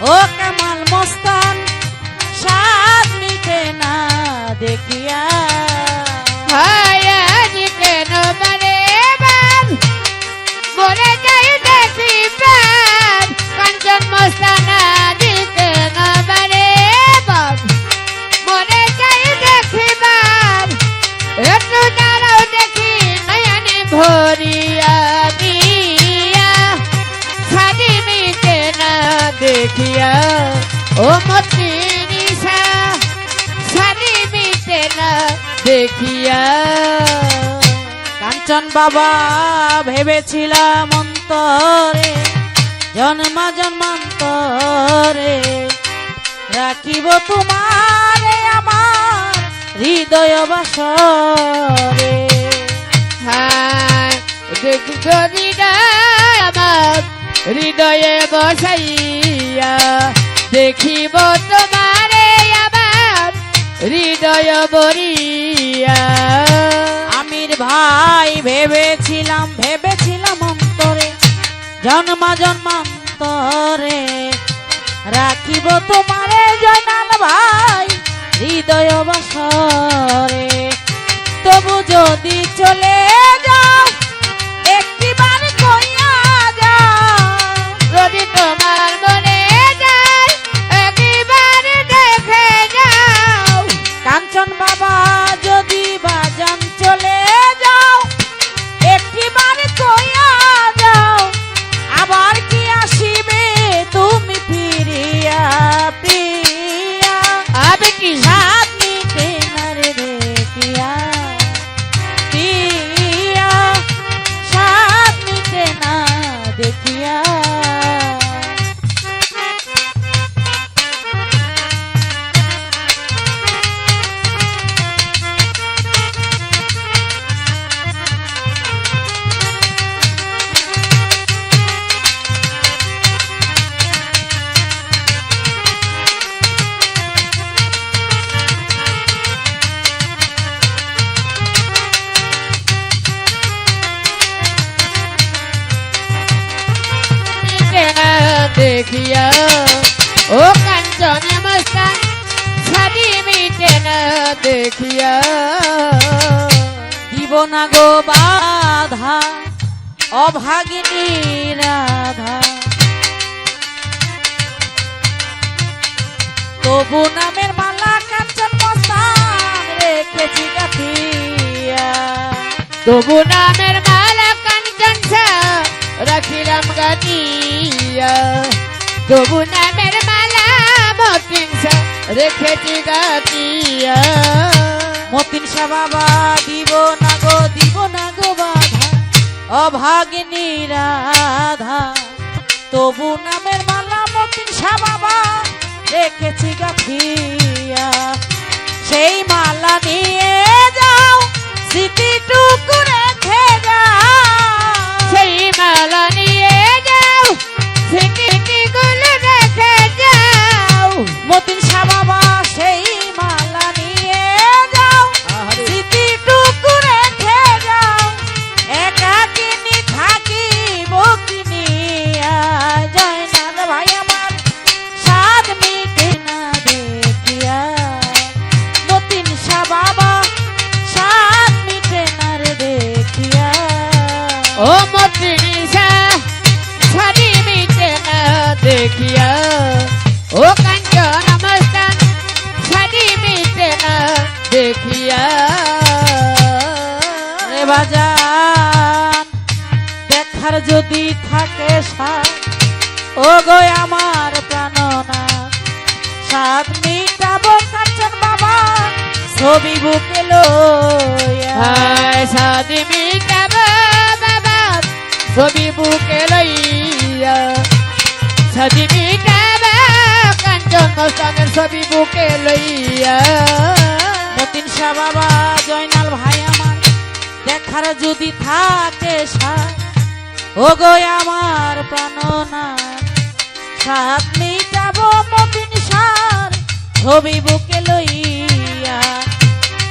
ও কামাল মস্তান সাদ মিটে না দেখিয়া আজ কেন মানে বাপ মরে যাই দেখি বাপ কাঞ্চন মস্তানা দিতে না মানে বাপ মরে যাই দেখি বাপ একটু দাঁড়াও দেখি নয়নে ভরিয়া দিয়া ছাড়ি মিটে না দেখিয়া ও মতি নিশা ছাড়ি মিটে না দেখিয়া কাঞ্চন বাবা ভেবেছিলাম অন্তরে জন্মা জন্মান্তরে রাখিব তোমারে আমার হৃদয় বাসরে হ্যাঁ যদি আমার হৃদয়ে বসাইয়া দেখিব তোমারে আমার হৃদয় বরিয়া আমির ভাই ভেবেছিলাম অন্তরে জন্মা জন্মান্তরে রাখিব তোমারে জয়নাল ভাই হৃদয় বাসরে তবু যদি চলে যাও একটিবার কইয়া যাও যদি তোমার মনে যায় একবার দেখে যাও কাঞ্চন বাবা যদি বাজান চলে যাও একটিবার কইয়া যাও আবার কি আসিবে তুমি ফিরিয়া প্রিয়া আবে কি সাত মিটে না রে দেখিয়া প্রিয়া সাত মিটে না দেখিয়া দেখিয়া ও কাঞ্চন মস্তান ছাড়ি মিটে না দেখিয়া দিব না গো বাধা অভাগিনী রাধা তবু নামের মালা কাঞ্চন মস্তান রেখেছি গাথিয়া তবু নামের মালা কাঞ্চন রাখিলাম গাটিয়া তবু নামের মালা মতিন রেখেছি গাটিয়া মতিন শাহ বাবা দিব না গো বাধা অভাগিনী রাধা তবু নামের মালা মতিন শাহ বাবা রেখেছি গাথিয়া সেই মালা নিয়ে যাও স্মৃতিটুকু রেখে যাও সেই মালা নিয়ে যাও স্মৃতিগুলো রেখে যাও মতিন শাহ বাবা সেই মালা নিয়ে যাও স্মৃতিটুকু রেখে যাও একাকিনী থাকিব কিনিয়া জয়নাল ভাই আমার সাদ মিটে না দেখিয়া মতিন শাহ বাবা সাদ মিটে না রে দেখিয়া ও মতিনিসা ছাড়ি মিটে না দেখিয়া ও কাঞ্চন মস্তান ছাড়ি মিটে না দেখিয়া রে বাজান দেখার যদি থাকে সাদ ও গো আমার প্রাণনা সাদ মিটাবো কাঞ্চন বাবা ছবি বুকে লইয়া হায় সাদি মিটাব বাবা ছবি বুকে লইয়া সাদি মিটাব কাঞ্চন মস্তানের ছবি বুকে লইয়া মতিন শাহ বাবা জয়নাল ভাই আমার দেখার যদি থাকে সাদ ও গো আমার প্রাণনা সাদ মিটাবো মতিন শাহ ছবি বুকে লইয়া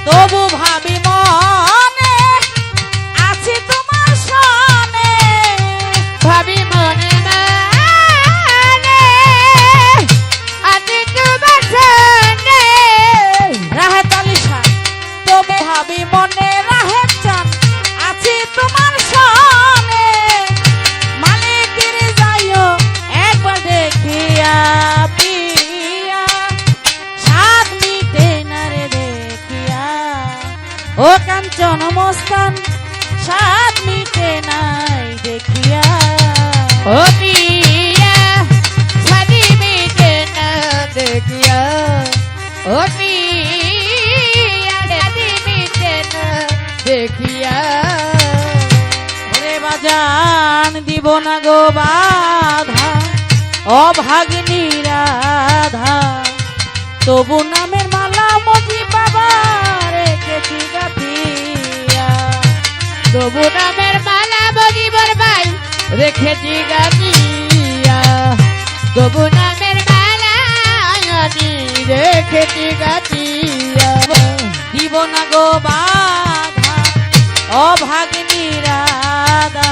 তবু ভাবি মনে আছি তোমার সনে ভাবি মনে মানে ও কাঞ্চন মস্তান সাত মিটে নাই দেখিয়া ও পিয়া সাদি মিটে না দেখিয়া ও পিয়া সাদি মিটে না দেখিয়া ওরে বাজান দিব না গো বাধা অভাগিনী রাধা তবু নামের মালা মজি বাবা রেখেছি গাথিয়া তবু নামের মালা বগিবর ভাই রেখেছি গাতিয়া তবু নামের মালা আমি রেখেছি গাতিয়া দিব না গো বাধা অভাগিনী রাধা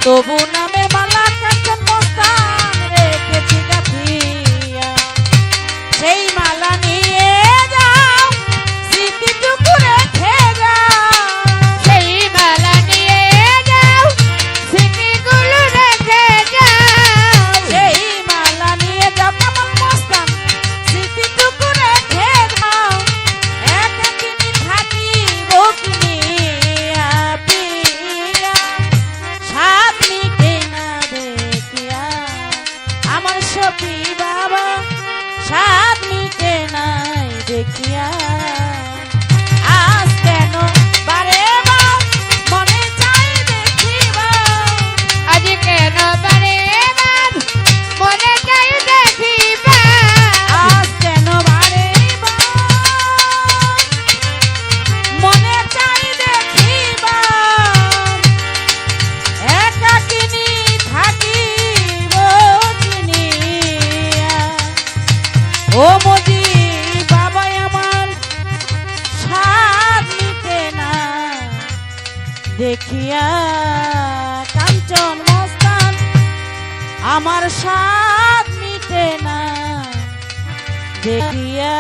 তবু নামের মালা কাঞ্চন মস্তান রেখেছি গাথিয়া সেই মালা নিয়ে যাও স্মৃতিটুকু রেখে যাও সেই মালা নিয়ে যাও স্মৃতিগুলো রেখে যাও সেই মালা নিয়ে যাও কামাল মস্তান স্মৃতিটুকু রেখে যাও একাকিনী থাকি বকিনিয়া পিয়া সাত মিটে না দেখিয়া আমার সপি বাবা সাত মিটে নাই দেখিয়া আজ কেন বারে বার মনে চাই দেখিবা আজ কেন বারে বার মনে চাই দেখিবা আজ কেন বারে বার মনে চাই দেখিবা একাকিনী থাকিব চিনিয়া ও মজি বাবা আমার সাত মিটে না দেখিয়া কাঞ্চন মস্তান আমার সাত মিটে না দেখিয়া